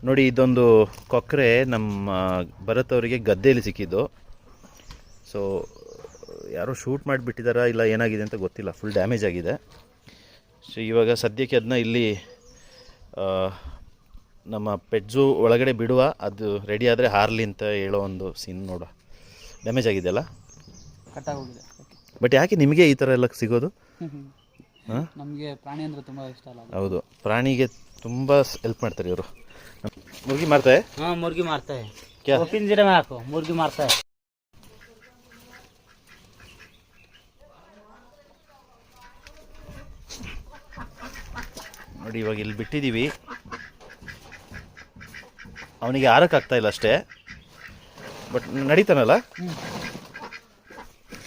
ನೋಡಿ, ಇದೊಂದು ಕೊಕ್ಕರೆ ನಮ್ಮ ಭರತ್ ಅವರಿಗೆ ಗದ್ದೆಯಲ್ಲಿ ಸಿಕ್ಕಿದ್ದು. ಸೊ ಯಾರೋ ಶೂಟ್ ಮಾಡಿಬಿಟ್ಟಿದ್ದಾರಾ ಇಲ್ಲ ಏನಾಗಿದೆ ಅಂತ ಗೊತ್ತಿಲ್ಲ, ಫುಲ್ ಡ್ಯಾಮೇಜ್ ಆಗಿದೆ. ಸೊ ಇವಾಗ ಸದ್ಯಕ್ಕೆ ಅದನ್ನ ಇಲ್ಲಿ ನಮ್ಮ ಪೆಟ್ ಝೂ ಒಳಗಡೆ ಬಿಡುವ, ಅದು ರೆಡಿ ಆದರೆ ಹಾರಲಿ ಅಂತ ಹೇಳೋ ಒಂದು ಸೀನ್ ನೋಡುವ. ಡ್ಯಾಮೇಜ್ ಆಗಿದೆಯಲ್ಲ, ಕಟ್ಟಾಗೋಗಿದೆ. ಬಟ್ ಯಾಕೆ ನಿಮಗೆ ಈ ಥರ ಎಲ್ಲ ಸಿಗೋದು? ಹಾಂ, ನಮಗೆ ಪ್ರಾಣಿ ಅಂದರೆ ತುಂಬ ಇಷ್ಟ ಅಲ್ಲ. ಹೌದು, ಪ್ರಾಣಿಗೆ ತುಂಬ ಹೆಲ್ಪ್ ಮಾಡ್ತಾರೆ ಇವರು. ಮುರ್ಗಿ ಮಾರ್ತಾರೆ? हाँ मुर्गी मारता है। क्या? वो पिंजरे में आको मुर्गी मारता है। ನೋಡಿ, ಇವಾಗ ಇಲ್ಲಿ ಬಿಟ್ಟಿದ್ದೀವಿ. ಅವನಿಗೆ ಆರಕ್ಕಾಗ್ತಾ ಇಲ್ಲ ಅಷ್ಟೇ, ಬಟ್ ನಡೀತಾನಲ್ಲ.